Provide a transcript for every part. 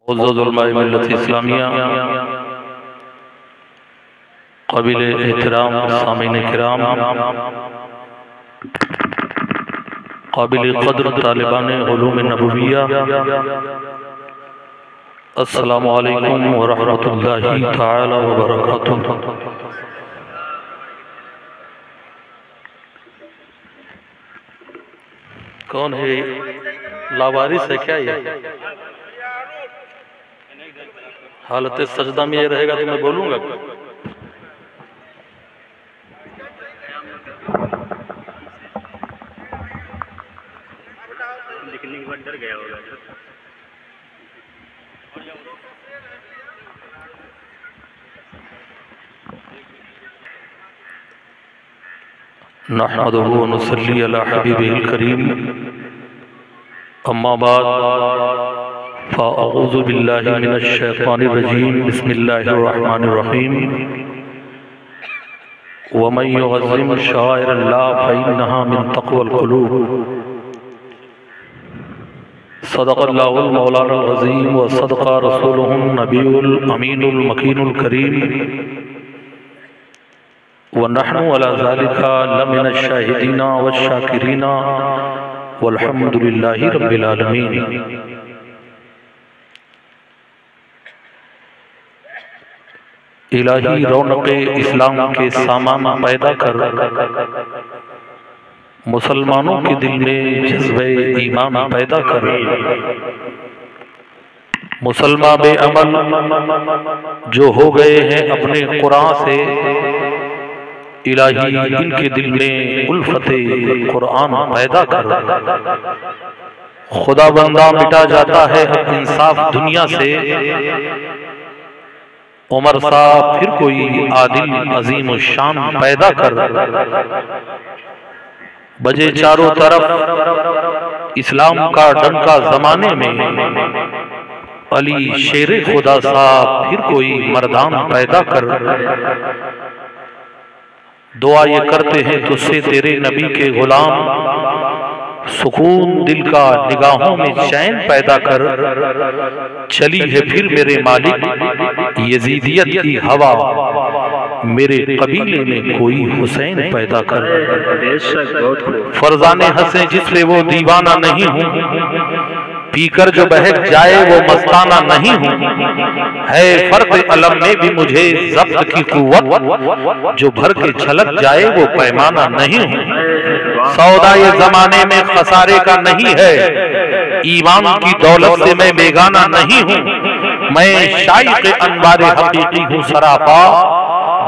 معزز علماء ملت اسلامیہ، قابل احترام سامعین کرام، قابل قدر طالبان علوم نبویہ، السلام علیکم ورحمۃ اللہ تعالی وبرکاتہ۔ کون ہے؟ لاوارث ہے کیا یہ؟ حالت سجدہ میں یہ رہے گا تو میں بولوں گا۔ لکھنے کے بعد ڈر گیا ہوگا۔ نحمده ونصلي على حبيبه الكريم، اما بعد فاعوذ بالله من الشيطان الرجيم، بسم الله الرحمن الرحيم۔ ومن يعظم شعائر الله فإنها من تقوى القلوب، صدق الله المولانا العظيم وصدق رسوله النبي الأمين المكين الكريم، ونحن على ذلك لمن الشاهدين والشاكرين والحمد لله رب العالمين۔ الہی رونق اسلام کے سامان پیدا کر مسلمانوں کے دل میں جذبہ ایمان پیدا کر، مسلمان بے عمل جو ہو گئے ہیں اپنے قرآن سے، الہی ان کے دل میں الفت قرآن پیدا کر۔ خدا بندہ مٹا جاتا ہے حق انصاف دنیا سے، عمر صاحب پھر کوئی عادل عظیم الشان پیدا کر۔ بجے چاروں طرف اسلام کا ڈنکا زمانے میں، علی شیر خدا صاحب پھر کوئی مردان پیدا کر۔ دعا یہ کرتے ہیں تجھ سے تیرے نبی کے غلام، سکون دل کا نگاہوں میں چین پیدا کر۔ چلی ہے پھر میرے مالک یزیدیت کی ہوا، میرے قبیلے میں کوئی حسین پیدا کر۔ فرزانے ہنسیں جس پہ وہ دیوانہ نہیں ہوں، پی کر جو بہک جائے وہ مستانہ نہیں ہوں، ہے فرد علم میں بھی مجھے ضبط کی قوت، جو بھر کے چھلک جائے وہ پیمانہ نہیں ہوں۔ سودا یہ زمانے میں خسارے کا نہیں ہے، ایمان کی دولت سے میں بیگانہ نہیں ہوں، میں شائق انوار حقیقی ہوں سراپا،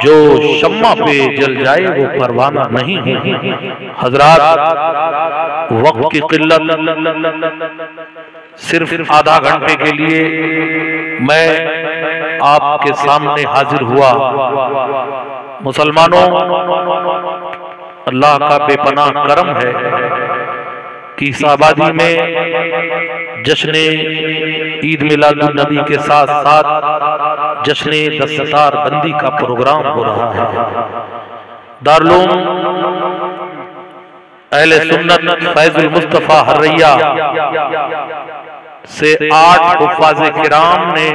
جو شمع پہ جل جائے وہ پروانہ نہیں ہوں۔ حضرات، وقت کی قلت، صرف آدھا گھنٹے کے لیے میں آپ کے سامنے حاضر ہوا۔ مسلمانوں، اللہ کا بے پناہ کرم ہے کہ اس آبادی میں جشن عید میلاد النبی کے ساتھ ساتھ جشن دستار بندی کا پروگرام ہو رہا ہے۔ دارالعلوم اہل سنت فیض المصطفیٰ حریہ سے 8 حفاظ کرام نے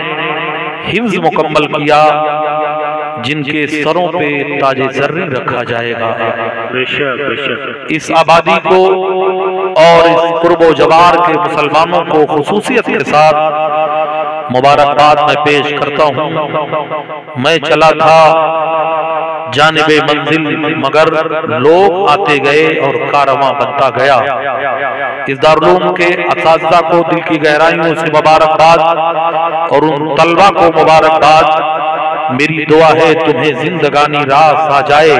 حفظ مکمل کیا، جن کے سروں پہ تاج زریں رکھا جائے گا۔ اس آبادی کو اور اس قرب و جوار کے مسلمانوں کو خصوصیت کے ساتھ مبارکباد میں پیش کرتا ہوں۔ میں چلا تھا جانب منزل، مگر لوگ آتے گئے اور کارواں بنتا گیا۔ اس دارالعلوم کے اساتذہ کو دل کی گہرائیوں سے مبارکباد، اور ان طلبہ کو مبارکباد۔ میری دعا ہے تمہیں زندگانی راس آ جائے،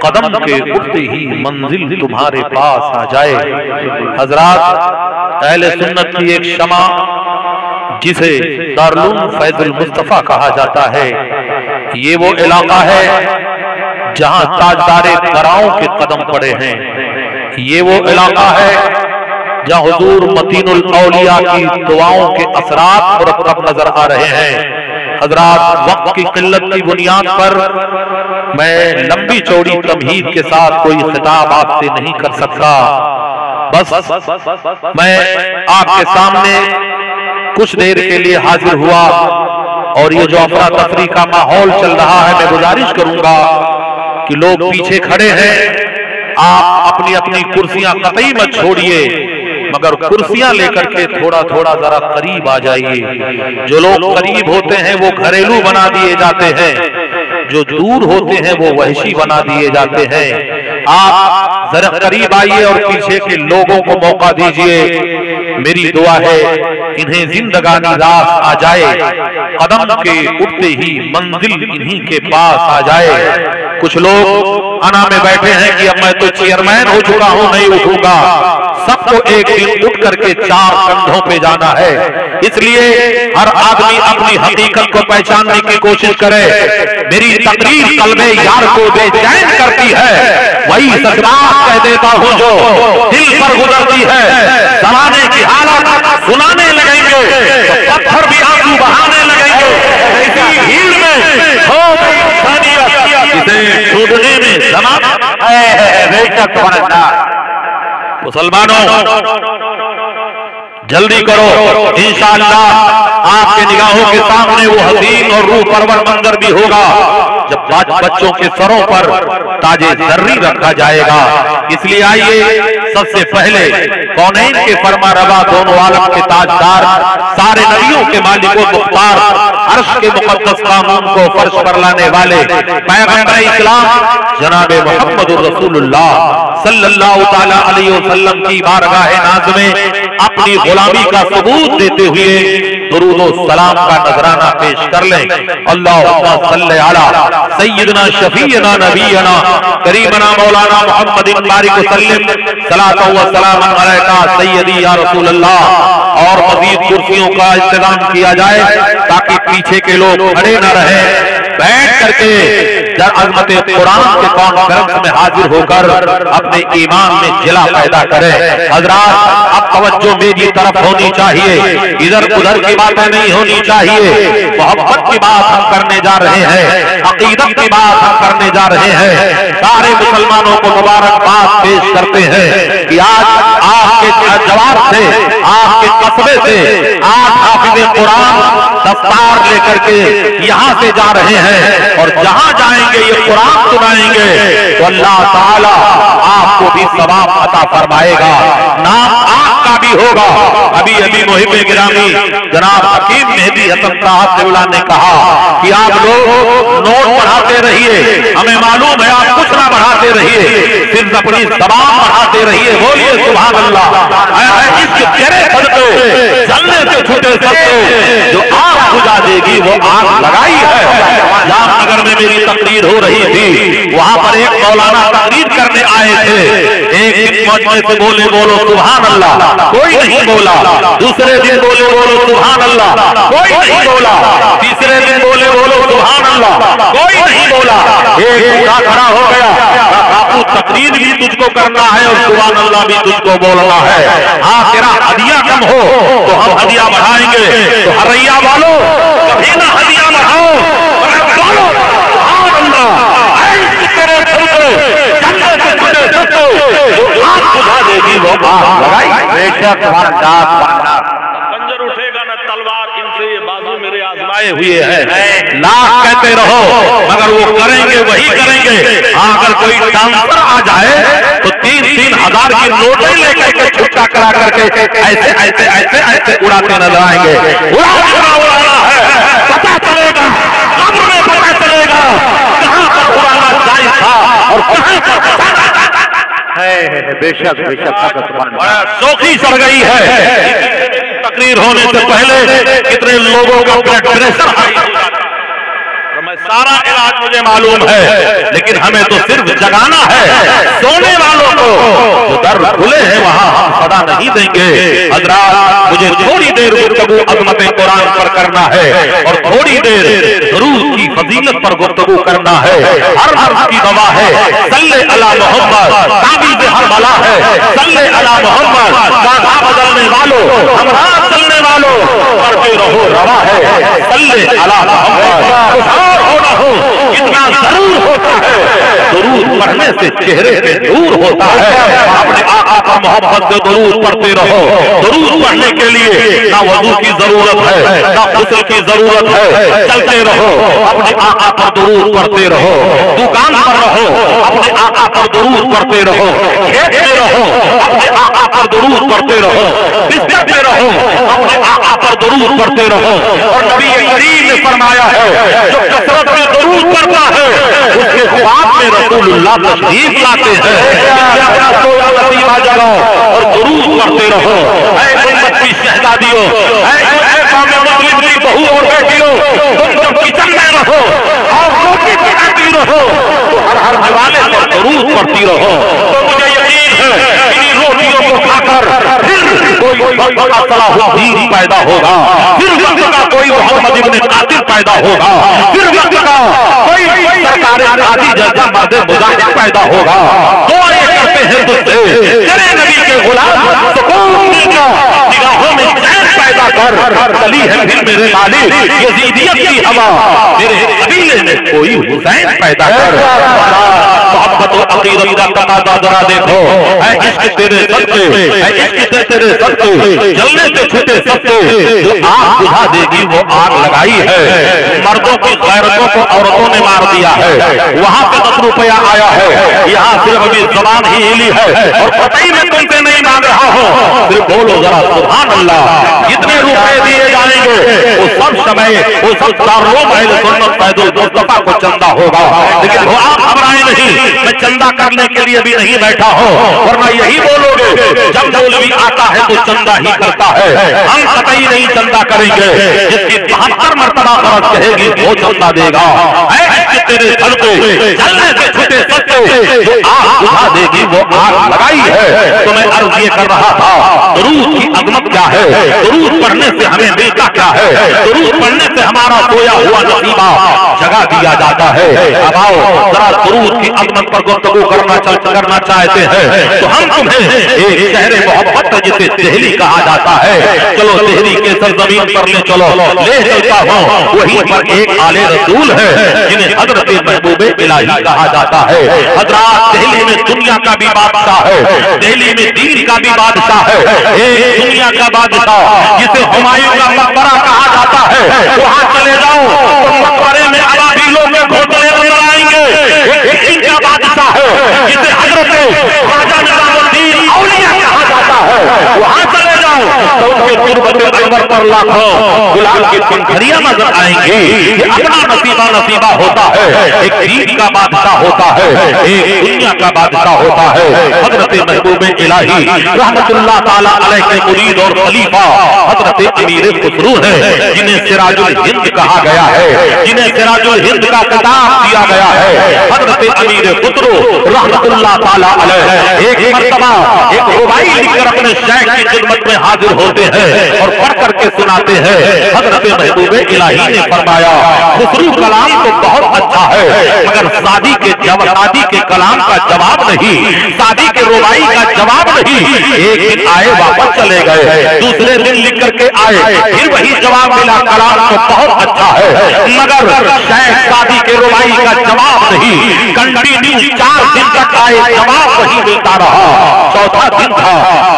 قدم کے اٹھتے ہی منزل تمہارے پاس آ جائے۔ حضرات، اہل سنت کی ایک شمع جسے دارالعلوم فیض المصطفیٰ کہا جاتا ہے، یہ وہ علاقہ ہے جہاں تاجدار دراؤں کے قدم پڑے ہیں۔ یہ وہ علاقہ ہے جہاں حضور متین الاولیاء کی دعاؤں کے اثرات مرتب نظر آ رہے ہیں۔ حضرات، وقت کی قلت کی بنیاد پر میں لمبی چوڑی تمہید کے ساتھ کوئی خطاب آپ سے نہیں کر سکتا، بس میں آپ کے سامنے कुछ देर के लिए हाजिर हुआ और ये जो अफरा तफरी का माहौल चल रहा है, मैं गुजारिश करूंगा कि लोग पीछे खड़े हैं, आप अपनी अपनी कुर्सियां कतई मत छोड़िए, मगर कुर्सियां लेकर के थोड़ा थोड़ा जरा करीब आ जाइए। जो लोग करीब होते हैं वो घरेलू बना दिए जाते हैं, जो दूर होते हैं वो वहशी बना दिए जाते हैं। आप जरा करीब आइए और पीछे के लोगों को मौका दीजिए। मेरी दुआ है इन्हें जिंदगानी रास आ जाए, कदम के उठते ही मंजिल इन्हीं के पास आ जाए। कुछ लोग अना में बैठे हैं कि अब मैं तो चेयरमैन हो चुका हूं, नहीं उठूंगा। सबको एक दिन उठ करके 4 कंधों पे जाना है, इसलिए हर आदमी अपनी हकीकत को पहचानने की कोशिश करे। मेरी तकरीर कल्बे यार को बेचैन करती है, वही सच बात कह देता हूं जो दिल पर गुजरती है। जमाने की हालत सुनाने लगेंगे तो पत्थर भी आंसू बहाने लगेंगे। इसी भीड़ में हो गई इंसानियत, इसे ढूंढने में जमाना है। बेशक मुसलमानों जल्दी करो, इंशाअल्लाह आपके निगाहों के सामने वो हसीन और रूह परवर मंजर भी होगा जब बच्चों के सरों पर ताजे जर्री रखा जाएगा। इसलिए आइए सबसे पहले कौनैन के फरमा रवा, दोनों आलम के ताजदार, सारे नबियों के मालिक मुख्तार, अर्श के मुकद्दस कानून को फर्श पर लाने वाले पैगंबर इस्लाम जनाब मोहम्मद रसूलुल्लाह सल्लल्लाहु ताला अलैहि वसल्लम की बारगाह नाज़ में अपनी गुलामी का सबूत देते हुए दुरूद व सलाम का नजराना पेश कर लें। अल्लाहुम्मा सल्ली अला सय्यिदना शफीना नबीना करीमना मौलाना मुहम्मदिन बारिक वसल्लम सलातो व सलाम अलैका सय्यदी या रसूल अल्लाह। और मज़ीद कुर्सियों का इंतजाम किया जाए ताकि पीछे के लोग खड़े न रहें, बैठ करके अज़मत कुरान के कॉन्फ्रेंस में हाजिर होकर अपने ईमान में जिला पैदा करें। हज़रात अब तवज्जो मेरी तरफ होनी चाहिए, इधर उधर की बातें नहीं होनी चाहिए। मोहब्बत की बात हम करने जा रहे हैं, अकीदत की बात हम करने जा रहे हैं। सारे मुसलमानों को मुबारकबाद पेश करते हैं कि आज आपके जवाब से, आपके कस्बे से आज हाफिज़ कुरान दस्तार लेकर के यहाँ से जा रहे हैं और जहाँ जाएंगे ये कुरान सुनाएंगे तो अल्लाह ताला आपको भी सवाब अता फरमाएगा, नाम आपका भी होगा। अभी अभी मुहिब गिरामी जनाब हकीम मेहदी हसन साहब ने कहा कि आप लोग नोट बढ़ाते रहिए, हमें मालूम है आप कुछ ना बढ़ाते रहिए, सिर्फ अपनी जबान बढ़ाते रहिए। बोलिए सुभान अल्लाह। इसके तेरे सदके जलने से छूटे सदके जो आग बुझा देगी वो आग लगाई है। जामनगर में मेरी तकरीर हो रही थी, वहां पर एक मौलाना तकरीर करने आए थे। एक दिन मजमे से बोले बोलो सुभान अल्लाह, कोई नहीं बोला। दूसरे दिन बोले बोलो सुभान अल्लाह, कोई नहीं बोला। तीसरे दिन बोले बोलो सुभान अल्लाह, कोई नहीं बोला। एक बूढ़ा खड़ा हो गया, बापू तकरीर भी तुझको करना है और सुभान अल्लाह भी तुझको बोलना है। हाँ तेरा हदिया कम हो तो हम हदिया बढ़ाएंगे। तो हरैया वालों कभी ना हदिया बढ़ाओ, बोलो सुभान अल्लाह। तेरे जो आग बुझा देगी वो आग लगाई। बेशक खंजर उठेगा न तलवार, इनसे ये बाजू मेरे आजमाए हुए हैं। लाख कहते रहो मगर वो करेंगे वही करेंगे। अगर कोई ट्रांसफर आ जाए तो 3-3 हजार की नोटें लेकर के छुट्टा करा करके ऐसे ऐसे ऐसे ऐसे उड़ाते नजर आएंगे। उड़ाना है, पता चलेगा, कब्र में पता चलेगा कहां पर उड़ाना जायज था और कहां पर बेशक बेशक चौकी चढ़ गई है। तकरीर होने से पहले कितने लोगों का ब्लड प्रेशर हाई हो जाता है। मैं सारा इलाज मुझे मालूम है, लेकिन हमें तो सिर्फ जगाना है। सोने वालों को जो दर खुले हैं वहां हम सदा नहीं देंगे। हज़रात मुझे थोड़ी देर गुफ्तगू अज़मत कुरान पर करना है और थोड़ी देर दुरूद की फजीलत पर गुफ्तगू करना है। हर हर्फ की दवा है, सल्ले अला मोहम्मद, ताबीज़ हर बला है, सल्ले अला मोहम्मद। गाना बदलने वालों, हमरा चलने वालों, करते रहो रवा है, सल्ले अला मोहम्मद। हो ना हो इतना जरूर होता है दुरूद पढ़ने से चेहरे पे नूर होता है। अपने आका पर मोहब्बत से दुरूद पढ़ते रहो। दुरूद पढ़ने के लिए ना वजू की जरूरत है, ना गुस्ल की जरूरत है, चलते रहो, अपने आका पर दुरूद पढ़ते रहो। दुकान पर रहो, अपने आका पर दुरूद पढ़ते रहो। खेत में रहो, अपने आका पर दुरूद पढ़ते रहो। बिस्तर पे रहो, अपने आका पर दुरूद पढ़ते रहो। और नबी करीम ने फरमाया है, जो कसरत में दुरूद पढ़ता है उसके बाद में रसूलुल्लाह तशरीफ लाते हैं। अपना सोया नसीबा जगाओ और दुरूद पढ़ते रहो। ऐ उम्मत की शहजादियों, ऐ कामे मुस्लिम की बहू और बेटियों, तुम जब किचन में रहो और रोटी पकाती रहो तो हर दिवाले पर दुरूद पढ़ती रहो। तो मुझे यकीन है इन रोटियों को खाकर फिर कोई सलाहुद्दीन पैदा होगा, फिर वक्त का कोई मोहम्मद इब्न कातिल पैदा होगा, फिर वक्त का कोई सरकारे काजी जैसा मर्द मुजाहिद पैदा होगा। दुआएं करते हैं तुझसे तेरे नबी के गुलाम, सुकून का निगाहों में चैन पैदा कर। चली है फिर मेरे मालिक यजीदियत की हवा, मेरे कबीले में कोई हुसैन पैदा कर। मोहब्बत और अकीदत का तकाज़ा जरा देखो, ऐ इश्क तेरे सत्ते, ऐ इश्क तेरे सत्ते, जलने से छूटे सत्ते, जो आग बुझा देगी वो आग लगाई है। मर्दों की गैरतों को औरतों ने मार दिया है, वहां पे 10 रुपया आया है, यहाँ सिर्फ अभी जबान ही हिली है और पता ही मैं तुमसे नहीं मांग रहा हूँ, सिर्फ बोलो जरा सुभान अल्लाह। जितने रुपए दिए जाएंगे वो सब समय, वो सब दारुल महल सुन्नत फैजुल मुस्तफा को चंदा होगा। लेकिन वो आप घबराए नहीं, मैं चंदा करने के लिए भी नहीं बैठा हूँ, वरना यही बोलोगे जब मौलवी आता है तो चंदा ही करता है। हम कतई नहीं चंदा करेंगे, जिसकी 72 मरतबा फर्ज कहेगी वो चंदा देगा। तेरे सर पे चलने से छूटे सत्ते, जो आग बुझा देगी वो आग लगाई है। तो मैं अर्ज ये कर रहा था, दुरूद की अजमत क्या है, दुरूद पढ़ने से हमें मिलता क्या है, दुरूद पढ़ने से हमारा सोया हुआ नसीबा जगा दिया जाता है। अब आओ जरा दुरूद की अजमत पर गुफ्तगू करना चाहते हैं तो हम तुम्हें एक शहर मोहब्बत जिसे दिल्ली कहा जाता है, चलो दिल्ली के सरजमीन पर ले चलो, ले चलता हूँ। वहीं पर एक आले रसूल है जिन्हें हजरत महबूबे इलाही कहा जाता है। हजरत दिल्ली में दुनिया का भी बादशाह है, दिल्ली में दीन का भी बादशाह है, एक दुनिया का बादशाह जिसे हुमायूं का मकबरा कहा जाता है। वहां चले जाओ तो मकबरे में अबाबीलों के घोंसले नजर आएंगे। एक इनका बादशाह है जिसे हजरत ख्वाजा निजामुद्दीन औलिया कहा जाता है। वहां चले जाओ तो उनके तुर्बत अनवर पर लाखों गुलाल की पंखुड़ियां नजर आएंगी। ये अपना नसीबा होता है, एक दीन का बादशाह होता है, एक दुनिया का बादशाह होता है। हजरत महबूब इलाही रहमतुल्लाह ताला अलैह के मुरीद और खलीफा हजरत अमीर खुसरू है, जिन्हें सिराजुल हिंद कहा गया है, जिन्हें सिराजुल हिंद का खिताब दिया गया है। हजरत अमीर खुसरू रहमतुल्लाह ताला अलैह एक मर्तबा एक रुबाई लिखकर अपने शेख की खिदमत में हाजिर होते हैं और पढ़ करके सुनाते हैं। हजरत महबूब इलाही ने फरमाया, खुसरू कलाम तो बहुत अच्छा है मगर शादी के कलाम का जवाब नहीं, शादी के रुबाई का जवाब नहीं। एक दिन आए वापस चले गए, दूसरे दिन लिख करके आए, फिर वही जवाब मिला, कलाम तो बहुत अच्छा है मगर शेख शादी के रुबाई का जवाब नहीं। कंटिन्यू 4 दिन तक आए, जवाब वही मिलता रहा। चौथा दिन था,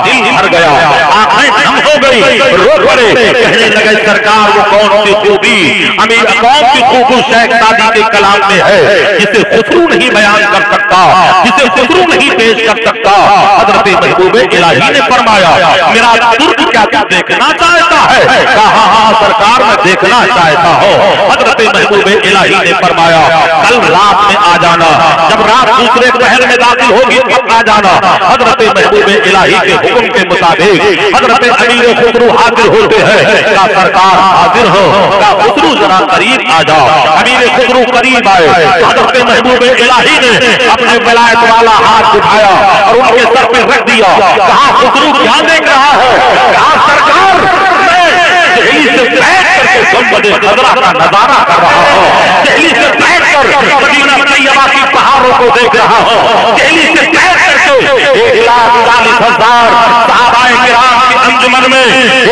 दिल भर गया, आंखें नम हो गई, रो पड़े, कहने लगे सरकार वो कौन सी खूबी, अमीर कौन सी खूबी शेख शादी के कलाम में है जिसे खुसरू नहीं बयान कर सकता, जिसे खुसरू नहीं पेश कर सकता। हजरत महबूब इलाही ने फरमाया, मेरा दुर्ग क्या तू देखना चाहता है? कहा हाँ सरकार मैं देखना चाहता हूँ। हजरत महबूब इलाही ने फरमाया, कल रात में आ जाना, जब रात दूसरे पहर में दाखिल होगी तब आ जाना। हजरत महबूब इलाही के हुक्म के मुताबिक हजरत अमीर खुसरू हाजिर होते हैं। क्या सरकार हाजिर हो? क्या खुसरू जरा करीब आ जाओ। अमीर खुसरू करीब आए, हजरत महबूब इलाही ने अपने विलायत वाला हाथ उठाया और उनके सर पे रख दिया। कहा खुसरू क्या देख रहा है? कहा सरकार मैं दिल्ली से बैठ करके गुंबद खजरा का नजारा कर रहा हूँ, दिल्ली से बैठ कर मदीना तैयबा की पहाड़ों को देख रहा हूँ, दिल्ली से बैठ करके 1,40,000 सहाबाए किराम की अंजुमन में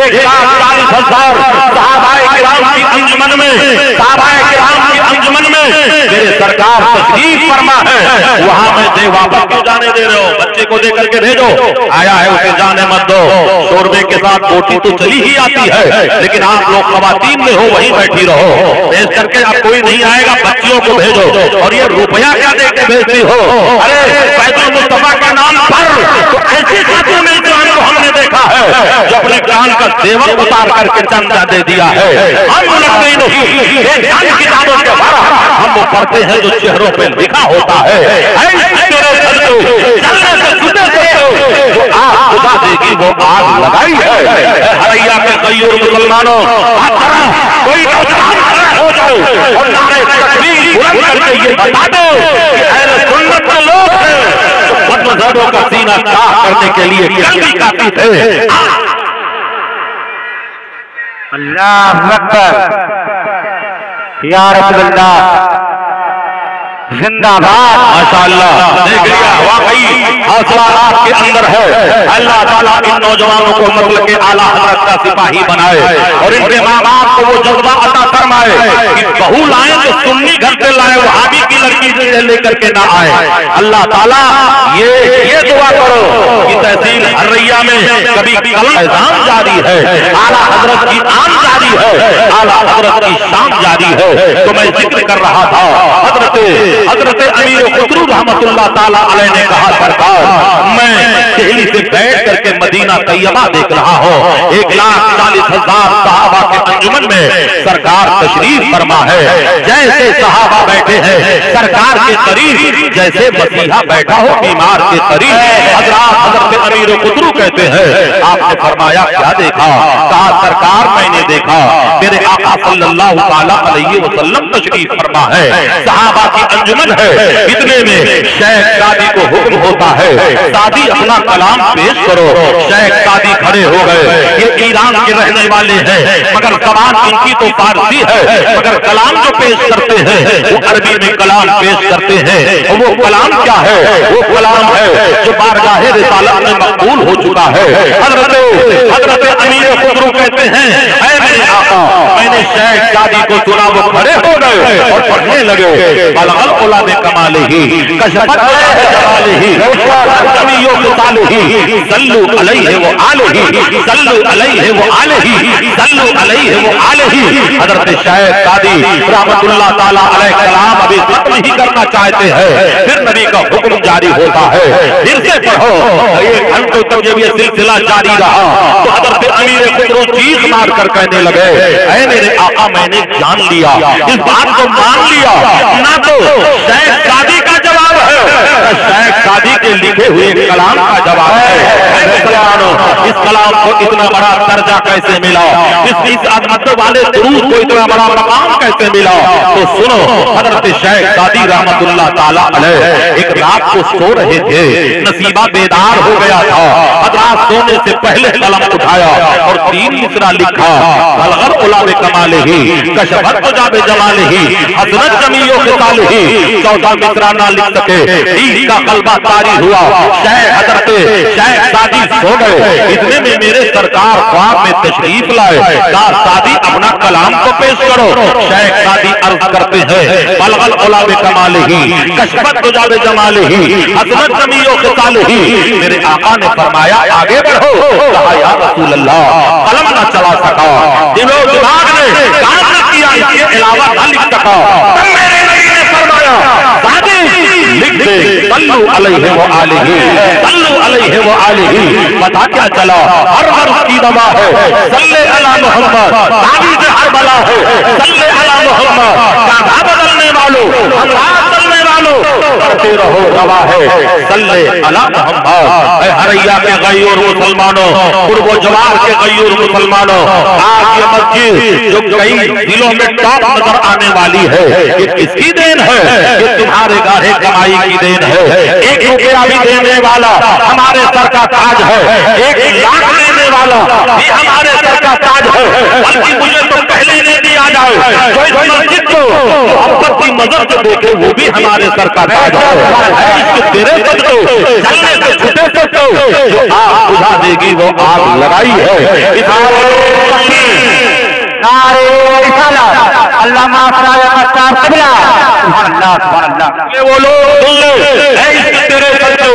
1,40,000 सहाबाए किराम की अंजुमन में सहाबाए किराम की अंजुमन में میرے سرکار تشریف فرما ہے، وہاں میں دے واپس کیوں جانے دے رہے ہو؟ بچے کو دے کر کے بھیجو، آیا ہے اسے جانے مت دو۔ شوربے کے ساتھ روٹی تو چلی ہی آتی ہے، لیکن آپ لوگ خواتین میں ہو وہیں بیٹھی رہو، بھیج کر کے اب کوئی نہیں آئے گا، بچیوں کو بھیجو۔ اور یہ روپیہ کیا دے کے بھیجتی ہو؟ ارے بیت المصطفیٰ کا نام پر تو ایسی خاتون ملجان کو ہم نے دیکھا ہے جو اپنے کان کا زیور اتار کر کے چندہ دے دیا ہے۔ ہم لگتے نہیں کتابوں کے بارے ہم وہ پڑھتے ہیں جو چہروں پہ لکھا ہوتا ہے۔ خدا دے گی وہ آگ لگائی ہے۔ ہریا کے غیور مسلمانوں کوئی نوجوان ہو جاؤ اور نعرے تکبیر بلند کر کے یہ بتا دو کہ اہل سنت کے لوگ ہیں بد مذہبوں کا سینہ تاہ کرنے کے لیے کافی کافی تھے۔ اللہ اکبر، یا رسول اللہ زندہ باد۔ ماشاءاللہ دیکھ لیا، واقعی حوصلہ آپ کے اندر ہے۔ اللہ تعالیٰ ان نوجوانوں کو مطلب کے اعلیٰ حضرت کا سپاہی بنائے اور ان کے ماں باپ کو وہ جذبہ عطا فرمائے کہ بہو لائیں تو سنی گھر سے لائے، وہابی کی لڑکی سے لے کر کے نہ آئے۔ اللہ تعالیٰ یہ دعا کرو کہ تحصیل حریہ میں کبھی اذان جاری ہے، اعلیٰ حضرت کی آن جاری ہے، اعلیٰ حضرت کی شان جاری ہے۔ تو میں ذکر کر رہا تھا حضرت امیر خسرو رحمت اللہ تعالیٰ علیہ نے کہا سرکار میں دہلی سے بیٹھ کر کے مدینہ طیبہ دیکھ رہا ہوں، 1,40,000 صحابہ کے انجمن میں سرکار تشریف فرما ہے، جیسے صحابہ بیٹھے ہیں سرکار کے قریب جیسے مسیحا بیٹھا ہو بیمار کے قریب۔ حضرت امیر خسرو کہتے ہیں آپ نے فرمایا کیا دیکھا؟ کہا سرکار میں نے دیکھا میرے آقا صلی اللہ تعالیٰ علیہ وسلم تشریف فرما ہے، صحابہ کی انجمن ہے، اتنے میں شیخ سعدی کو حکم ہوتا ہے سعدی اپنا کلام پیش کرو۔ شیخ سعدی کھڑے ہو گئے، یہ ایران کے رہنے والے ہیں مگر زبان ان کی تو فارسی ہے، مگر کلام جو پیش کرتے ہیں وہ عربی میں کلام پیش کرتے ہیں۔ وہ کلام کیا ہے؟ وہ کلام ہے جو بارگاہ رسالت میں مقبول ہو چکا ہے۔ حضرت امیر خسرو کہتے ہیں اے میرے آقا میں نے شیخ سعدی کو سنا، وہ کھڑے ہو گئے اور پڑھنے لگے بلغ العلا بکمالہ کشفت جمالہ جمیع خصالہ صلوا علیہ وآلہ صلوا علیہ وآلہ صلوا علیہ وآلہ۔ حضرت شیخ سعدی رحمت اللہ تعالیٰ علیہ کلام ابھی ختم ہی کرنا چاہتے ہیں، پھر نبی کا حکم جاری ہوتا ہے پھر سے پڑھو۔ ایک گھنٹوں تک جب یہ سلسلہ جاری رہا تو حضرت امیر خسرو چیخ مار کر کہنے لگے اے میرے آقا میں نے جان لیا، اس بات کو مان لیا، نہ تو شیخ سعدی کا جواب ہے، شیخ سعدی کے لکھے ہوئے کلام کا جواب ہے۔ اس کلام کو اتنا بڑا درجہ کیسے ملا؟ اس عظمت والے درود کو اتنا بڑا مقام کیسے ملا؟ تو سنو، حضرت شیخ سعدی رحمت اللہ تعالیٰ علیہ ایک رات کو سو رہے تھے، نصیبہ بیدار ہو گیا تھا، حضرات سونے سے پہلے قلم اٹھایا اور 3 مصرع لکھا بلغ العلا بکمالہ کشفت جمالہ حسنت جمیع خصالہ۔ 14 مصرع نہ لکھ سکے، عید کا قلبہ طاری ہوا، حضرت شیخ سعدی سو گئے، اتنے میں میرے سرکار خواب میں تشریف لائے، کہا سعدی اپنا کلام کو پیش کرو۔ شیخ سعدی عرض کرتے ہیں بلغ العلا بکمالہ کشفت جمالہ حسنت جمیع خصالہ۔ میرے آقا نے فرمایا آگے بڑھو، کہا یا رسول اللہ قلم نہ چلا سکا، دل و دماغ نے کام نہ کیا، اس کے علاوہ نہ لکھ سکا۔ تب میرے نبی نے فرمایا سعدی لکھ دے صلوا علیہ وآلہ صلوا علیہ وآلہ۔ پتہ کیا چلا؟ ہر حرف کی دوا ہے صلی علی محمد، تعویذ ہر بلا ہے صلی علی محمد، کعبہ بدلنے والوں ہمراہ چلنے والوں کرتے رہو دوا ہے صلی علی محمد۔ اے حریہ کے غیور مسلمانوں، قرب و جوار کے غیور مسلمانوں، آج یہ مسجد جو کئی دلوں میں ٹاپ نظر آنے والی ہے یہ کس کی دین ہے؟ یہ تمہارے گاڑے کمائی کی دین ہے۔ 1 روپیہ بھی دینے والا ہمارے سر کا تاج ہے، 1 لاکھ دینے والا بھی ہمارے سر کا تاج ہے، بلکہ مجھے تو پہلے نہیں دیا جائے جو اس مسجد کو محبت کی نظر سے دیکھے وہ بھی ہمارے سر کا تاج ہے۔ اس کے تیرے صدقے چلنے سے چھٹے صدقے جو آگ بجھا دے گی وہ آگ لگائی ہے۔ نعرہ رسالت اللہ معاف کرائے مستار قبلہ سبحان اللہ سبحان اللہ یہ وہ لوگ اے اس تیرے سجدے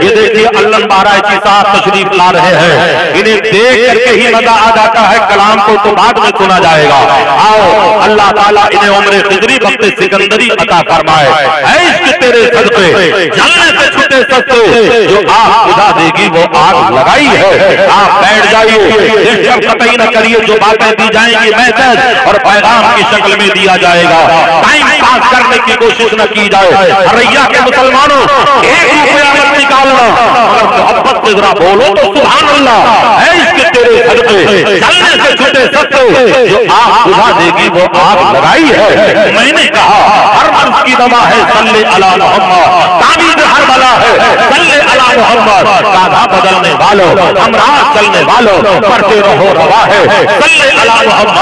یہ دیکھیے اللہ بارہ کی ساتھ تشریف لا رہے ہیں انہیں دیکھ کر کے ہی مزہ آ جاتا ہے کلام کو تو بعد میں سنا جائے گا آؤ اللہ تعالیٰ انہیں عمر خضری وقت سکندری عطا فرمائے اے اس کے تیرے صدقے جلنے سے چھوٹے سستے جو آگ بجھا دے گی وہ آگ لگائی ہے آپ بیٹھ جائیے دیکھ کر قطعی نہ کریے جو باتیں دی جائیں گی میسج اور پیغام کی شکل میں دیا جائے گا ٹائم پاس کرنے کی کوشش نہ کی جائے حریہ کے مسلمانوں ایک روپیہ مت نکالنا اگر محبت سے ذرا بولو تو سبحان اللہ اے اس کے تیرے صدقے چلنے سے چھوٹے سستے جو آگ بجھا دے گی وہ آگ لگائی ہے میں نے کہا ہر مرض کی دوا ہے صلی علی محمد تعویذ ہر بلا ہے صلی علی محمد کاندھا بدلنے والوں امراض چلنے والوں پڑھتے رہو روا ہے صلی علی محمد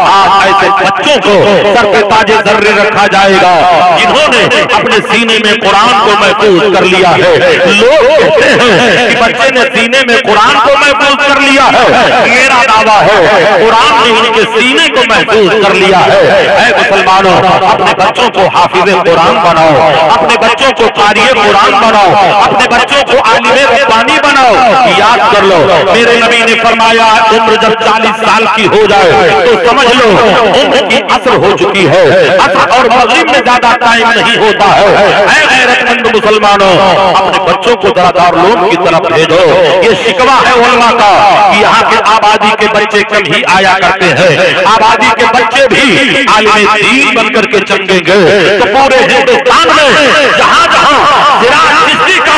آپ ایسے بچوں کو سر پہ تاج زر رکھا جائے گا جنہوں نے اپنے سینے میں قرآن کو محفوظ کر لیا ہے لوگ کہتے ہیں کہ بچے نے سینے میں قرآن کو محفوظ کر لیا ہے میرا دعویٰ ہے قرآن نے ان کے سینے کو محفوظ کر لیا ہے اے مسلمانوں اپنے بچوں کو حافظ قرآن بناؤ اپنے بچوں کو قاری قرآن بناؤ اپنے بچوں کو عالم ربانی بناؤ یاد کر لو میرے نبی نے فرمایا عمر جب 40 سال کی ہو جائے تو سمجھ لو عمر کی عصر ہو چکی ہے عصر اور مغرب میں زیادہ ٹائم نہیں ہوتا ہے اے غیرت مند مسلمانوں اپنے بچوں کو ذرا دارالعلوم کی طرف بھیجو یہ شکوہ ہے علماء کا کہ یہاں کے آبادی کے بچے کم ہی آیا کرتے ہیں آبادی کے بچے بھی عالم دین بن کر کے چمکیں گے تو پورے ہندوستان میں جہاں جہاں سراج چشتی کا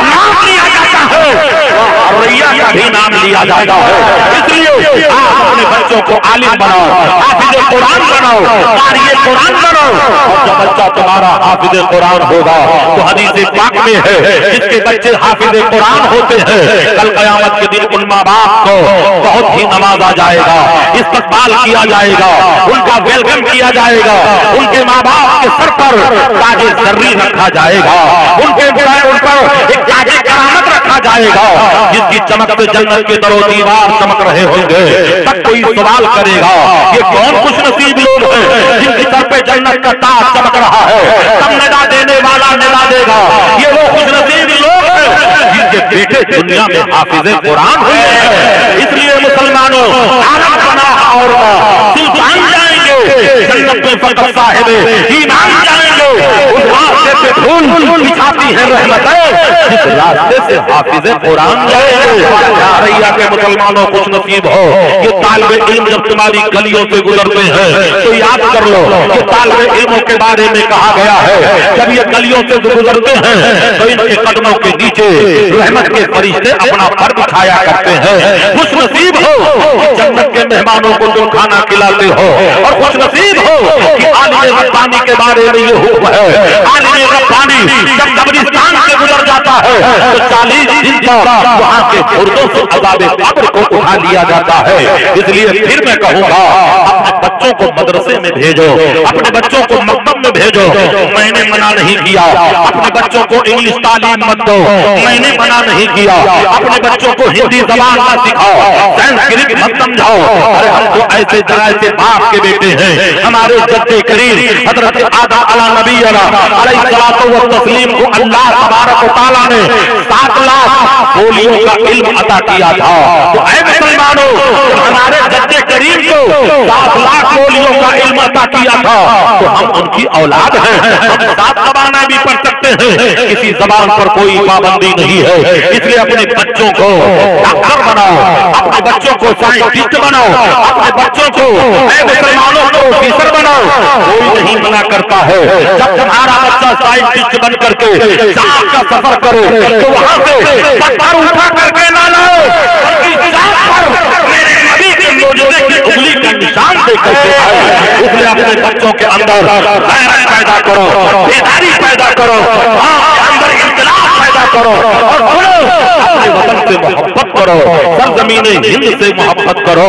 نام لیا جاتا ہے حریہ کا بھی نام لیا جاتا ہے اس لیے آپ اپنے بچوں کو عالم بناؤ حافظ قرآن بناؤ قاری قرآن بناؤ اور جب بچہ تمہارا حافظ قرآن ہوگا تو حدیث پاک میں ہے جس کے بچے حافظ قرآن ہوتے ہیں کل قیامت کے دن ان ماں باپ کو بہت ہی نوازا جائے گا استقبال کیا جائے گا ان کا ویلکم کیا جائے گا ان کے ماں باپ کے سر پر تاج زری رکھا جائے گا ان کے ان پر ایک تاج کرامت رکھا جائے گا جس کی چمک سے جنت کے در و دیوار چمک رہے ہوں گے تب کوئی سوال کرے گا یہ کون خوش نصیب لوگ ہیں جن کے سر پہ جنت کا تاج چمک رہا ہے تب ندا دینے والا ندا دے گا یہ وہ خوش نصیب لوگ ہیں جن کے بیٹے دنیا میں حافظ قرآن ہوئے ہیں اس لیے مسلمانوں عالم بنا اور سلطان جائیں گے جنت میں فقط صاحب ایمان جائیں گے اس راستے پہ پھول بچھاتی ہیں رحمتیں جس راستے سے حافظ قرآن جائیں گے حریہ کے مسلمانوں خوش نصیب ہو یہ طالب علم جب تمہاری گلیوں سے گزرتے ہیں تو یاد کر لو کہ طالب علموں کے بارے میں کہا گیا ہے جب یہ گلیوں سے گزرتے ہیں تو ان کے قدموں کے نیچے رحمت کے فرشتے اپنا پر بچھایا کرتے ہیں خوش نصیب ہو جنت کے مہمانوں کو تم کھانا کھلاتے ہو اور خوش نصیب ہو کہ عالم ربانی کے بارے میں یہ حکم ہے عالم ربانی جب قبرستان سے گزر جاتا ہے تو 40 دن تک وہاں کے مردوں سے عذاب قبر کو اٹھا لیا جاتا ہے اس لیے پھر میں کہوں گا اپنے بچوں کو مدرسے میں بھیجو اپنے بچوں کو مکتب میں بھیجو میں نے منع نہیں کیا اپنے بچوں کو انگلش تعلیم مت دو میں نے منع نہیں کیا اپنے بچوں کو ہندی زبان نہ سکھاؤ سنسکرت مت سمجھاؤ ارے ہم تو ایسے ایسے باپ کے بیٹے ہیں ہمارے جد کریم حضرت آدم علی نبینا علیہ الصلوۃ والتسلیم کو اللہ تبارک و تعالیٰ نے 7 لاکھ بولیوں کا علم عطا کیا تھا تو اے مسلمانوں ہمارے جد کریم کو 7 لاکھ بولیوں کا علم عطا کیا تھا تو ہم ان کی اولاد ہیں ہم 7 زبانیں بھی پڑھ سکتے ہیں کسی زبان پر کوئی پابندی نہیں ہے اس لیے اپنے بچوں کو ڈاکٹر بناؤ اپنے بچوں کو سائنٹسٹ بناؤ اپنے بچوں کو اے مسلمانوں کو آفیسر بناؤ کوئی نہیں منع کرتا ہے جب تمہارا بچہ سائنٹسٹ بن کر کے چاند کا سفر کرے تو وہاں سے پتھر اٹھا کر کے نہ لاؤ بلکہ چاند پر میرے نبی کے معجزے کی انگلی کا نشان دے کر کے آئے اس لیے اپنے بچوں کے اندر غیرت پیدا کرو بیداری پیدا کرو اندر انقلاب پیدا کرو اور اپنے وطن سے محبت کرو سرزمین ہند سے محبت کرو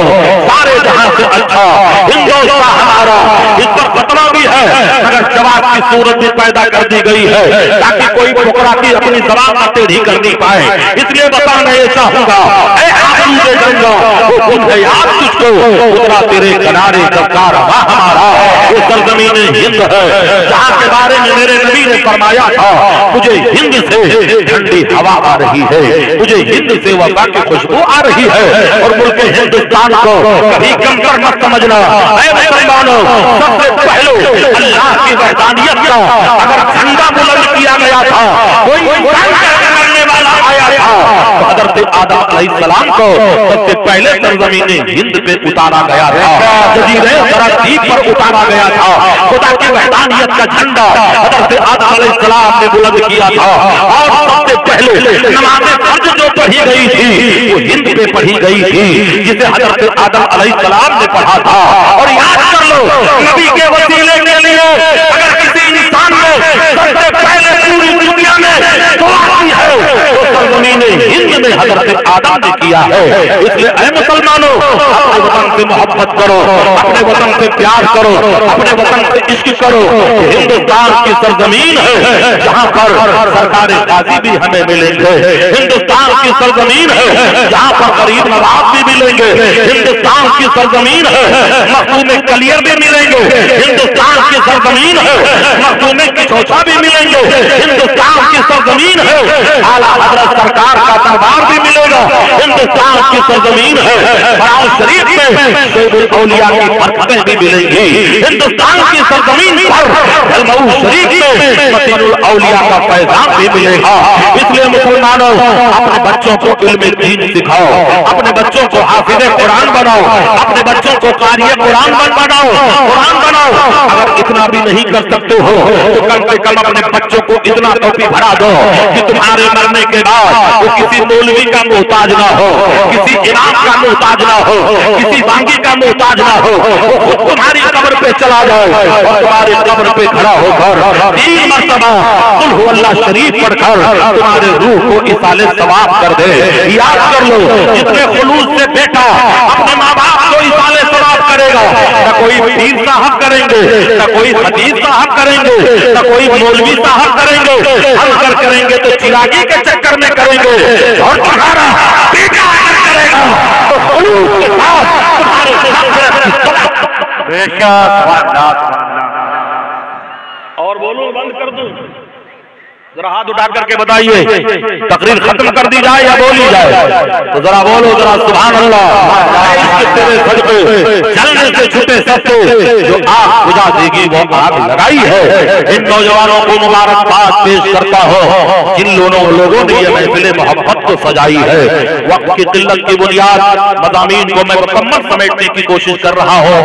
سارے جہاں سے اچھا ہندوستان ہمارا اس پر فتوا بھی ہے اگر جواب کی صورت بھی پیدا کر دی گئی ہے تاکہ کوئی ٹکڑا کی اپنی زبان نہ ٹیڑھی کر نہیں پائے اس لیے بتانا یہ چاہوں گا اے آسود گنگا وہ خود ہے یاد تجھ کو اترا تیرے کنارے جب کارواں ہمارا वो सरजमीन हिंद है, जहाँ के बारे में मेरे नबी ने फरमाया था, मुझे हिंद से ठंडी हवा आ रही है, मुझे हिंद से वफा की खुशबू आ रही है। और मुल्क हिंदुस्तान को कभी कमतर मत समझना। ऐ मुसलमानों, सबसे पहले अल्लाह की वहदानियत का अगर झंडा बुलंद किया गया था, कोई करने वाला आया था, तो हज़रत आदम अलैहिस्सलाम को सबसे पहले सरज़मीन हिंद पे उतारा गया था, जज़ीरे सरादीप पर उतारा गया था। खुदा की वहदानियत का झंडा हज़रत आदम अलैहिस्सलाम ने बुलंद किया था। और सबसे पहले नमाज़े फर्ज जो पढ़ी गई थी वो हिंद पे पढ़ी गई थी, जिसे हज़रत आदम अलैहिस्सलाम ने पढ़ा था। और याद कर लो, नबी के वसीले के लिए अगर किसी इंसान ने सबसे पहले पूरी दुनिया में दुआ की है तो सरज़मीन हिंद में हज़रत आदम ने किया है। इसलिए ऐ मुसलमानों, अपने वतन से मोहब्बत करो, अपने वतन से प्यार करो, अपने वतन से इश्क करो। हिंदुस्तान की सरजमीन है जहाँ पर सरकार गाजी भी हमें मिलेंगे, हिंदुस्तान की सरजमीन है जहाँ पर गरीब नवाब भी मिलेंगे, हिंदुस्तान की सरजमीन है मखदूम कलियर भी मिलेंगे, हिंदुस्तान की सरजमीन है मखदूम किचौचा भी मिलेंगे, हिंदुस्तान की सरजमीन है आला हज़रत सरकार का दरबार भी मिलेगा, हिंदुस्तान की सरजमीन है फराज शरीफ में सैयदुल औलिया की बरकतें भी मिलेंगी, हिंदुस्तान की सरजमीन पर अलमऊ शरीफ में मतीनुल औलिया का पैगाम भी मिलेगा। इसलिए मुसलमानों, अपने बच्चों को इल्म दीन सिखाओ, अपने बच्चों को हाफिज़े कुरान बनाओ, अपने बच्चों को क़ारिए कुरान बनाओ, कुरान बनाओ। अगर इतना भी नहीं कर सकते हो तो कम से कम अपने बच्चों को इतना टोपी भरा दो कि तुम्हारे मरने के बाद वो किसी मौलवी का मोहताज ना हो, किसी इमाम का मोहताज ना हो, किसी बांगी का मोहताज ना हो, वो खुद तुम्हारी कब्र पे चला जाए और तुम्हारे कब्र पे खड़ा होकर 3 मरतबा कुल हु अल्लाह शरीफ पढ़कर तुम्हारे रूह को इसाले सवाब कर दे। याद कर लो, जितने खुलूस से बेटा अपने माँ बाप को इसाले सवाब करेगा, न कोई पीर साहब करेंगे, न कोई हदीस साहब करेंगे, न कोई मौलवी साहब करेंगे, हम अगर करेंगे तो चिरागी के चक्कर में करेंगे और तुम्हारा बेटा करेगा तो खुलूस के साथ और बोलो बंद कर दूं, जरा हाथ उठा करके बताइए, तकरीर खत्म कर दी जाए या बोली जाए? तो जरा बोलो, जरा सुभान अल्लाह। तेरे सदके जलने से छूटे सबको जो आग बुझा देगी वो आग लगाई है। इन नौजवानों को मुबारकबाद पेश करता हो जिन लोगों ने ये महफिल मोहब्बत को सजाई है। वक्त की किल्लत की बुनियाद मज़ामीन को मैं मुकम्मल समेटने की कोशिश कर रहा हूँ।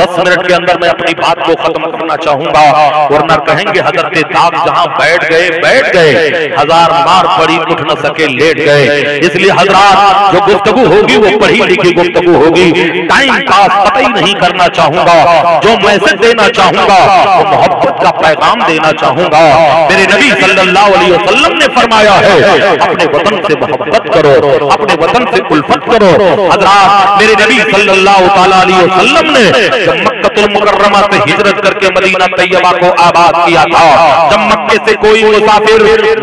10 मिनट के अंदर मैं अपनी बात को खत्म करना चाहूंगा, वरना कहेंगे हज़रत दाग जहाँ बैठ गए 1000 मार पड़ी उठ न सके लेट गए। इसलिए हजरात, जो गुफ्तगू होगी वो पढ़ी लिखी गुफ्तगू होगी, टाइम पास कतई नहीं करना चाहूंगा। जो मैसेज देना चाहूंगा वो मोहब्बत का पैगाम देना चाहूंगा। मेरे नबी सल्लल्लाहु अलैहि वसल्लम ने फरमाया है, अपने वतन से मोहब्बत करो, अपने वतन से उल्फत करो। हजरात, मेरे नबी सल्लल्लाहु अलैहि वसल्लम ने जब मक्कतुल मुकर्रमा से हिजरत करके मदीना तैयबा को आबाद किया था, जब मक्के से कोई मुसाफिर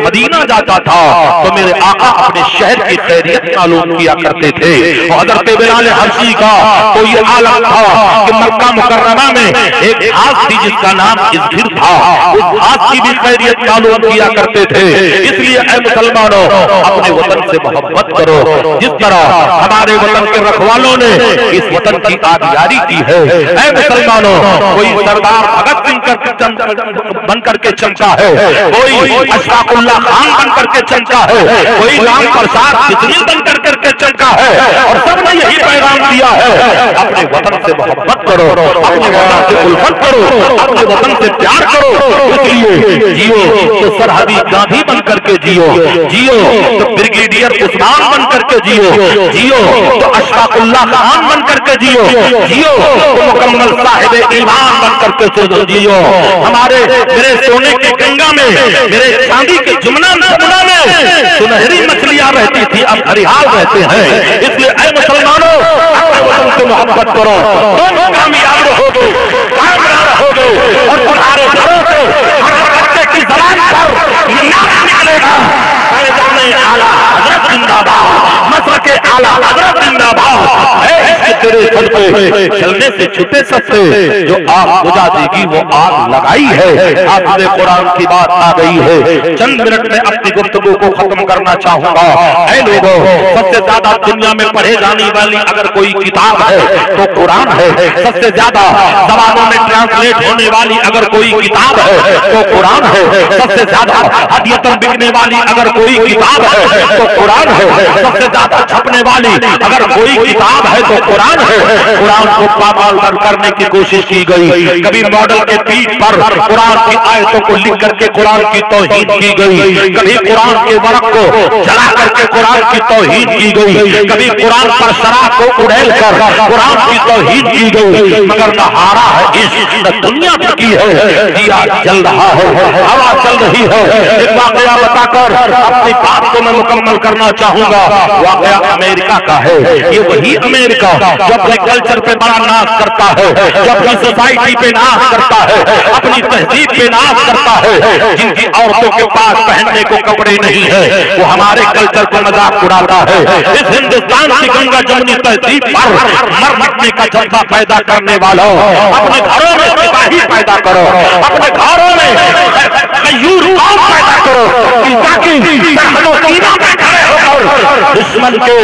मदीना जाता था तो मेरे आका अपने शहर की खैरियत मालूम किया करते थे। हज़रत बिलाल हबशी का तो ये आलम था कि मक्का मुकर्रमा में एक घास थी जिसका नाम इज़हिर था, उस घास की भी खैरियत मालूम किया करते थे। इसलिए ऐ मुसलमानों, अपने वतन से मोहब्बत करो, जिस तरह हमारे वतन के रखवालों ने इस वतन की आबियारी की है। ऐ मुसलमानों, कोई सरदार भगत सिंह बन करके चमका है, कोई अशफाकुल्लाह खान बन करके चमका है, कोई राम प्रसाद बिस्मिल बन करके चमका है, और सबने यही पैगाम दिया है, अपने वतन से मोहब्बत करो, अपने वतन से उल्फत करो, अपने वतन से प्यार करो। इसलिए जियो तो सरहदी गांधी बन करके जियो, जियो तो ब्रिगेडियर उस्मान बन करके जियो, जियो तो अशफाकुल्लाह खान बन करके जियो, जियो तो मुकम्मल साहिब ईमान बन करके जियो। हमारे मेरे सोने के गंगा में, मेरे चांदी के जमुना में सुनहरी मछलियां रहती थी, अब हरिहाल रहते हैं। इसलिए ऐ मुसलमानों, अपने वतन से मोहब्बत करो, तुम कामयाब रहोगे, कामयाब रहोगे, और तुम्हारे घरों से हर बच्चे की ज़बान पर ये नारा निकलेगा, आला हज़रत जिंदाबाद, मसलके आला हज़रत जिंदाबाद। तेरे सदके जलने से छूटे सस्ते, जो आग बुझा देगी वो आग लगाई है। हाफिज़ कुरान की बात आ गई है। चंद मिनट में अपनी गुफ्तगू को खत्म करना चाहूंगा। ऐ लोगों, सबसे ज्यादा दुनिया में पढ़े जाने वाली अगर कोई किताब है तो कुरान है। सबसे ज्यादा जबानों में ट्रांसलेट होने वाली अगर कोई किताब है तो कुरान है। सबसे ज्यादा हदियतन बिकने वाली अगर कोई किताब है तो कुरान है। सबसे ज्यादा छपने वाली अगर कोई किताब है तो कुरान है। कुरान को पामाल करने की कोशिश की गई। कभी मॉडल के पीठ पर कुरान की आयतों को लिख करके कुरान की तौहीन की गई। कभी कुरान के वरक को जला करके कुरान की तौहीन की गई। कभी कुरान पर शराब को उड़ेल कर कुरान की तौहीन की गई। मगर न हारा है इश्क, न दुनिया की है। दिया जल रहा है, हवा चल रही है। एक वाकया बताकर अपनी बात को मैं मुकम्मल करना चाहूंगा। वाकया अमेरिका का है। ये वही अमेरिका जो अपने कल्चर पे बड़ा नाश करता है, जो अपनी सोसाइटी पे नाश करता है, अपनी तहजीब पे नाश करता है। जिनकी औरतों के पास पहनने को कपड़े नहीं है, वो हमारे कल्चर को मजाक उड़ाता है। इस हिंदुस्तान की गंगा जमुनी तहजीब पर मर मिटने का जज्बा पैदा करने वालों, अपने घरों में सिपाही पैदा करो, अपने घरों में मयूर कौम पैदा करो, ताकि सीमा में खड़े होकर दुश्मन के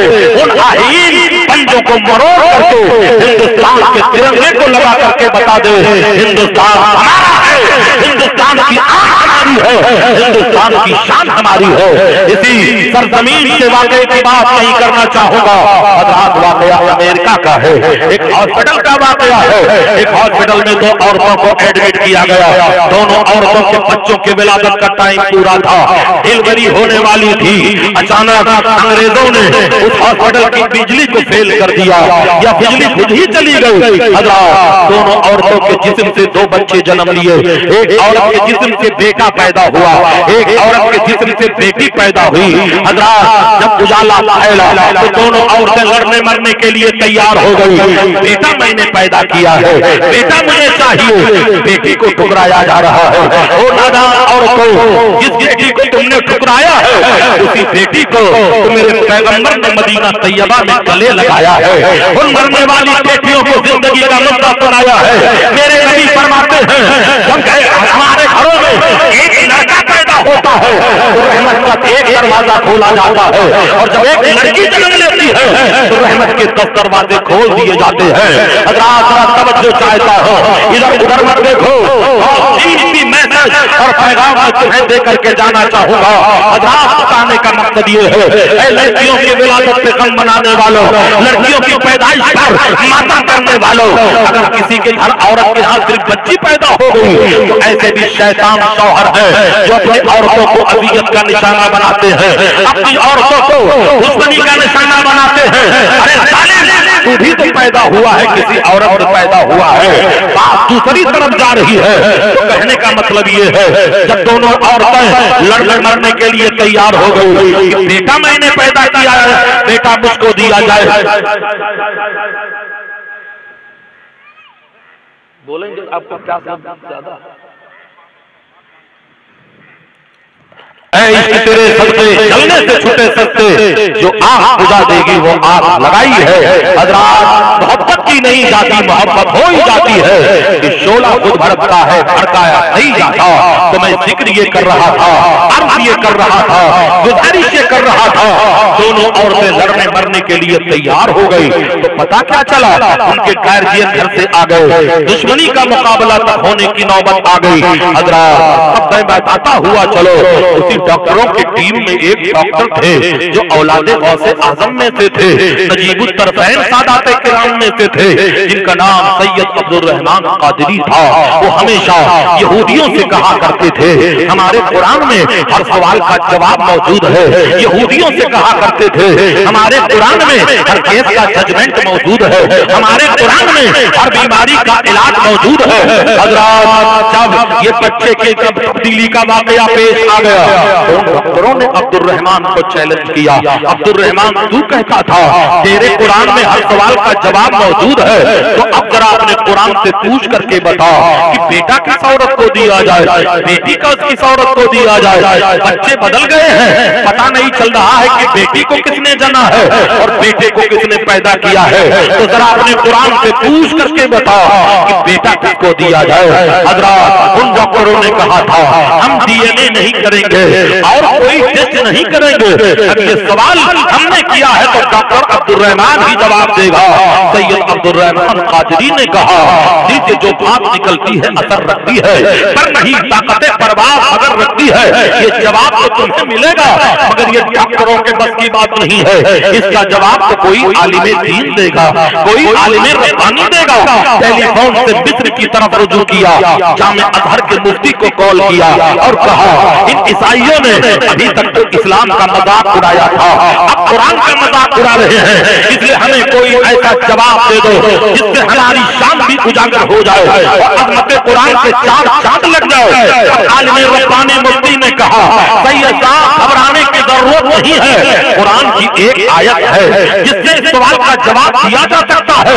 उन आहीन पंजों को मरोड़ करके हिंदुस्तान के तिरंगे को लगा करके बता दे हिंदुस्तान हमारा है, हिंदुस्तान की आन हमारी है, हिंदुस्तान की शान हमारी है। इसी सरजमीन के वाकये की बात नहीं करना चाहूंगा। हजरात, वाकया अमेरिका का है। एक हॉस्पिटल का वाकया है। एक हॉस्पिटल में दो औरतों को एडमिट किया गया। दोनों औरतों के बच्चों के विलादत का टाइम पूरा था, डिलीवरी होने वाली थी। अचानक अंग्रेजों ने उस हॉस्पिटल की बिजली को फेल कर दिया या बिजली खुद ही चली गई। हजरात, दोनों औरतों के जिस्म से दो बच्चे जन्म लिए। एक औरत के जिस्म से बेटा पैदा हुआ, एक औरत के जिस्म से बेटी पैदा हुई। हजरात, जब उजाला फैला तो दोनों औरतें लड़ने मरने के लिए तैयार हो गई। बेटा मैंने पैदा किया है, बेटा मुझे चाहिए। बेटी को ठुकराया जा रहा है। ओ नादान औरतों, जिस बेटी को तुमने ठुकराया है उसी बेटी को मेरे पैगंबर ने मदीना तैयबा में गले लगाया है। उन मरने वाली बेटियों को जिंदगी का मुद्दा सुनाया है। मेरे नबी फरमाते हैं, जब हमारे घरों में एक लड़का पैदा होता है तो रहमत का एक दरवाजा खोला जाता है, और जब एक लड़की जन्म लेती है तो रहमत के 10 दरवाजे खोल दिए जाते हैं। हजरात, तवज्जो चाहता हो, इधर उधर मत देखो। मैसेज और पैगाम मैं तुम्हें दे करके जाना चाहूंगा। हजरात, बताने का मकसद ये है, लड़कियों की विलादत पे गम मनाने वालों, लड़कियों की पैदाइश पर माता करने वालों, अगर किसी के घर औरत के यहाँ सिर्फ बच्ची पैदा हो गई तो ऐसे भी शैतान शौहर है जो अपनी औरतों को अजियत का निशाना बनाते हैं, अपनी औरतों को दुश्मनी का निशाना बनाते हैं। अरे तू भी तो पैदा हुआ है, किसी औरत से पैदा हुआ है, बात दूसरी तरफ जा रही है। तो कहने का मतलब ये है, जब दोनों औरतें लड़ मरने के लिए तैयार हो गई कि बेटा मैंने पैदा किया है, बेटा मुझको दिया जाए। बोलेंगे आपको क्या ज्यादा तेरे सस्ते जलने से छूटे सस्ते, जो आग बुझा देगी वो आग लगाई है। हजरात, मोहब्बत की नहीं जाती, मोहब्बत हो ही जाती है कि शोला खुद भड़कता है, भड़काया नहीं जाता। तो मैं जिक्र ये कर रहा था, अर्ज ये कर रहा था, गुजारिश ये कर रहा था। दोनों औरतें लड़ने मरने के लिए तैयार हो गई तो पता क्या चला, उनके गार्जियन घर से आ गए, दुश्मनी का मुकाबला तक होने की नौबत आ गई। हजरात, अब मैं बताता हुआ चलो, उसी डॉक्टरों की टीम में एक डॉक्टर थे जो औलादे गौसे आजम में से थे, नजीबुत तरफैन सादात किराम में से थे, जिनका नाम सैयद अब्दुल रहमान कादरी था। वो हमेशा यहूदियों से कहा करते थे, हमारे कुरान में हर सवाल का जवाब मौजूद है। यहूदियों से कहा करते थे, हमारे कुरान में हर केस का जजमेंट मौजूद है, हमारे कुरान में हर बीमारी का इलाज मौजूद है। हजरात, जब ये बच्चे के तब्दीली का वाकया पेश आ गया तो डॉक्टरों ने अब्दुल रहमान को चैलेंज किया। अब्दुल रहमान तू कहता था तेरे कुरान में हर सवाल का जवाब मौजूद है, तो अब जरा अपने कुरान से पूछ करके बता कहा कि बेटा किस औरत को दिया जाए, बेटी का किस औरत को दिया जाए। बच्चे बदल गए हैं, पता नहीं चल रहा है कि बेटी को किसने जना है और बेटे को किसने पैदा किया है। तो जरा अपने कुरान से पूछ करके बताओ कि बेटा किसको दिया जाए। हजरत उन डॉक्टरों ने कहा था हम डीएनए नहीं करेंगे और कोई टेस्ट नहीं करेंगे। अब ये सवाल हमने किया है तो डॉक्टर अब्दुल रहमान ही जवाब देगा। सैयद अब्दुल रहमान कादरी ने कहा कि जो बात निकलती है असर रखती है, पर नहीं ताकत परवाह अगर रखती है। ये जवाब तो तुम्हें मिलेगा, मगर ये डॉक्टरों के बस की बात नहीं है। इसका जवाब तो कोई आलिमे दीन देगा, कोई आलिमे रब्बानी देगा। टेलीफोन से मिस्र की तरफ रुजू किया, जामे अजहर के मुफ्ती को कॉल किया और कहा इन ईसाइयों ने अभी तक तो इस्लाम का मजाक उड़ाया था, अब कुरान का मजाक उड़ा रहे हैं, इसलिए हमें कोई ऐसा जवाब दे दो जिससे हमारी शान भी उजागर हो जाए और अज़मत कुरान से चांद लग जाए। आलिमे रब्बानी मुफ्ती ने कहा सैयद साहब घबराने की जरूरत नहीं है, कुरान की एक आयत है जिससे इस सवाल का जवाब दिया जा सकता है।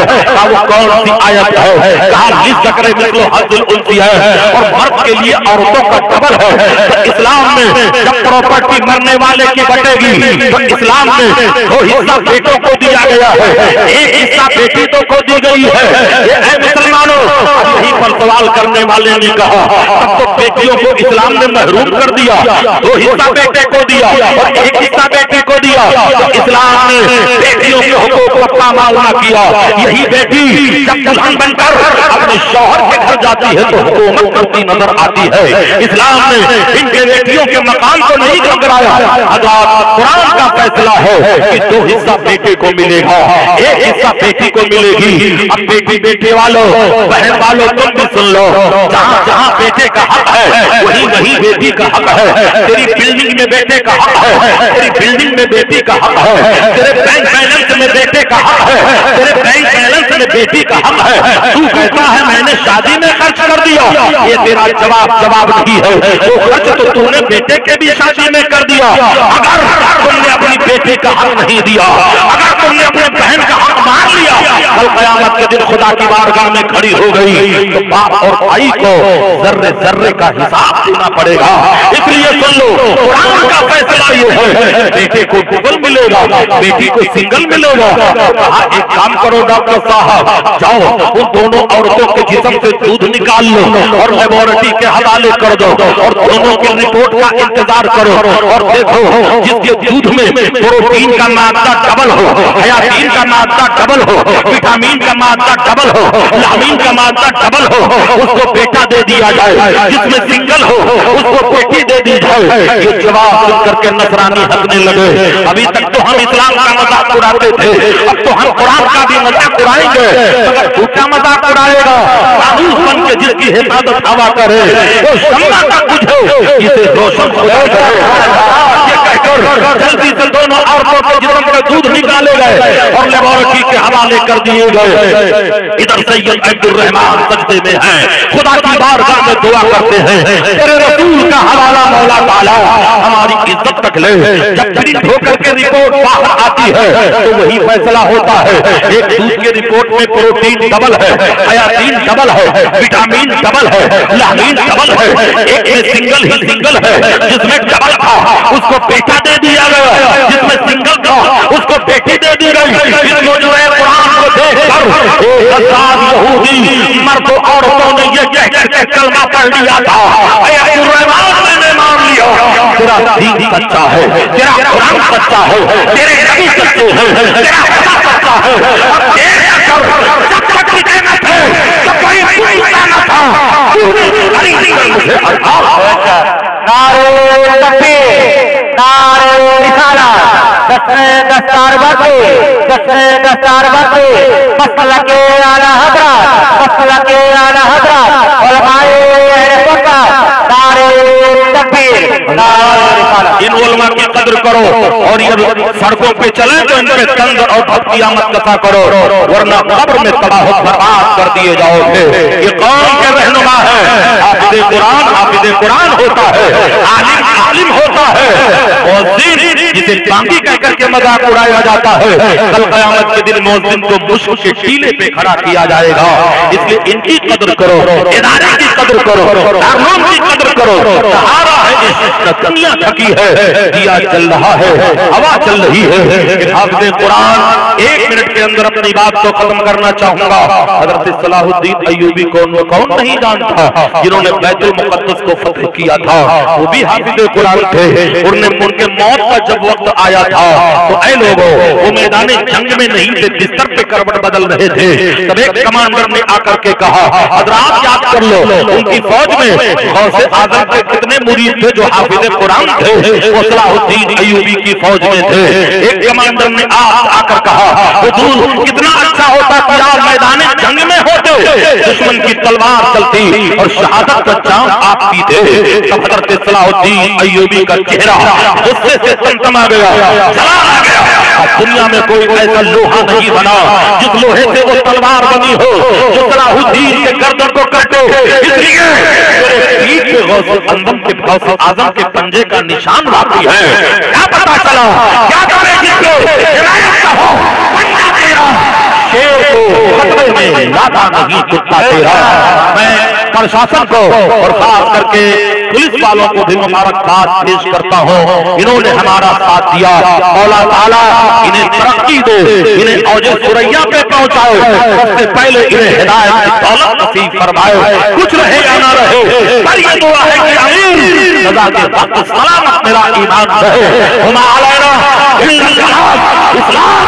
वो कौन सी आयत है? कहा लिज़्ज़करि मिस्लु हज़्ज़िल उन्सियैन, और मर्द के लिए औरतों का डबल है। तो इस्लाम में जब प्रॉपर्टी मरने वाले की बटेगी तो इस्लाम में 2 हिस्सा बेटों को दिया गया है, 1 हिस्सा बेटी को दी गई है। ये मुसलमानों यहीं पर सवाल करने वाले ने कहा तब तो बेटियों को इस्लाम ने महरूम कर दिया, 2 हिस्सा बेटे को दिया और 1 हिस्सा बेटी को दिया। तो इस्लाम ने बेटियों के हुकूक को पामाल ना किया। यही बेटी जब दुल्हन बनकर अपने शौहर के घर जाती है तो हुकूमत करती नजर आती है। इस्लाम ने इनके बेटियों के मकान को नहीं घबराया। कुरान का फैसला है कि 2 हिस्सा बेटे को मिलेगा, 1 हिस्सा बेटी को मिलेगी। अब बेटी बेटे वालों बहन वालों तुम भी सुन लो, जहाँ जहाँ बेटे का हक है वही वही बेटी का हक है। तेरी बिल्डिंग में बेटे का हक है, तेरी बिल्डिंग में बेटी का हक है, तेरे बैंक बैलेंस में बेटे का हक है, तेरे बैंक बैलेंस में बेटी का हक है। तू कहता है मैंने शादी में खर्च कर दिया, ये तेरा जवाब नहीं है। वो खर्च तो तूने बेटे के भी शादी में कर दिया। अगर तुमने अपनी बेटी का हक नहीं दिया, अगर तुमने अपने बहन का हक मार लिया, कल क़यामत के दिन खुदा की बारगाह में खड़ी हो गई तो बाप और भाई को जर्रे जर्रे का हिसाब देना पड़ेगा। इसलिए सुन लो, कुरान का फैसला ये है बेटे को डबल मिलेगा, बेटी को सिंगल मिलेगा। कहा एक काम करो डॉक्टर साहब, जाओ उन दोनों औरतों के जिस्म से दूध निकाल लो और लेबोरेटरी के हवाले कर दो और दोनों की रिपोर्ट का इंतजार करो और देखो जिसके दूध में प्रोटीन का मात्रा डबल हो, हयातीन का मात्रा डबल हो, विटामिन का मात्रा डबल हो, लामीन का मात्रा डबल हो, उसको बेटा दे दिया जाए। जिसमें सिंगल हो उसको बेटी दे दी जाए। ये जवाब सुन करके नसरानी हंसने लगे। अभी तक तो हम इस्लाम का मजाक उड़ाते थे, अब तो हम कुरान का भी मजाक उड़ाएंगे। अगर झूठा मजाक उड़ाएगा फानूस बन के जिसकी हिफाजत हवा करे वो शम्मा का बुझे जिसे रोशन खुदा करे। जल्दी से दोनों औरतों के जिस्म से दूध निकाले गए और लेबोरेटरी के हवाले कर दिए गए। इधर सैयद अब्दुल रहमान सजदे में है, खुदा की बारगाह में दुआ करते हैं तेरे रसूल का हवाला मौला ताला हमारी इज्जत रख ले। जब प्रिंट होकर के रिपोर्ट बाहर आती है तो वही फैसला होता है। एक दूध की रिपोर्ट में प्रोटीन डबल है, हयातीन डबल है, विटामिन डबल है, लामीन डबल है, एक में सिंगल ही सिंगल है, जिसमें डबल था उसको बेटा दे दिया गया, जिसमें सिंगल था उसको बेटी दे दी गई। इसको जो है कुरान को देखकर एक हजार यहूदी मर्द औरतों ने ये कह करके कलमा पढ़ लिया था अब्दुल रहमान मैंने मान लिया तेरा दीन सच्चा है, तेरा कुरान सच्चा है, तेरे नबी सच्चे हैं, तेरा खुदा सच्चा है। और जब तक लिखे थे तब कोई पूछता न था। नारे तकबीर, नारे रिसालत, दस्तार बाकी, दस्तार बाकी, मसलके आला हज़रत, मसलके आला हज़रत, उलमाए अहले सुन्नत, नारे तकबीर, नारे रिसालत। इन उलमा की कदर करो और ये सड़कों पे चले तो इन पे तंज और क़यामत कथा करो, वरना कब्र में तबाह बर्बाद कर दिए जाओगे। ये कौन के रहनुमा है? हाफिज़ कुरान, हाफिज़ हाफिज कुरान होता है, आलिम आलिम होता है, मुअज्जिन जिसे बांकी कह करके मजाक उड़ाया जाता है, कल क़यामत के दिन मुअज्जिन को मुश्क के टीले पे खड़ा किया जाएगा। इसलिए इनकी कदर करो, इदारे की कदर करो, दारुल की कदर करो। सहारा है इस दुनिया थकी है, दिया चल रहा है, हवा चल रही है। हाफिज कुरान 1 मिनट के अंदर अपनी बात को खत्म करना चाहूंगा। हज़रत सलाहुद्दीन अय्यूबी कौन नहीं जानता, जिन्होंने बैतुल मुक़द्दस को फतह किया था, वो भी हाफिज कुरान थे। उनके मौत का जब वक्त आया था तो ऐ लोगों, वो मैदान जंग में नहीं थे, बिस्तर पे करवट बदल रहे थे। तब एक कमांडर ने आकर के कहा, हज़रात याद कर लो, उनकी फौज में गौसे आज़म के कितने मुरीद थे जो हाफिज कुरान थे, वो सलाहुद्दीन अय्यूबी की फौज में थे। एक कमांडर ने आकर कहा, हुजूर कितना अच्छा होता कि आप मैदान जंग में होते, दुश्मन की तलवार चलती और शहादत का जाम आप पीते। तब हज़रत सलाहुद्दीन अय्यूबी का चेहरा गुस्से से तमतमा गया, जला गया। दुनिया में कोई ऐसा लोहा नहीं बना जिस लोहे से वो तलवार बनी हो जो सलाहुद्दीन के गर्दन को काटे। इसलिए पीठ पे गौसे आज़म के पंजे का निशान लाती है। क्या पता चला, क्या करे जिसको हिदायत का हो, पंजा तेरा शेर को खतरे में लाता नहीं कुत्ता तेरा। मैं प्रशासन को और खास करके पुलिस वालों को भी मुबारकबाद पेश करता हूँ, इन्होंने हमारा साथ दिया। मौला ताला इन्हें तरक्की दे, इन्हें औजे सुरैया पे पहुंचाए, सबसे पहले इन्हें हिदायत की दौलत नसीब फरमाए। कुछ रहे या ना रहे, पर ये दुआ है कि अमीर सदा के वक्त सलामत मेरा ईमान रहे। हुमा अलैना इस्लाम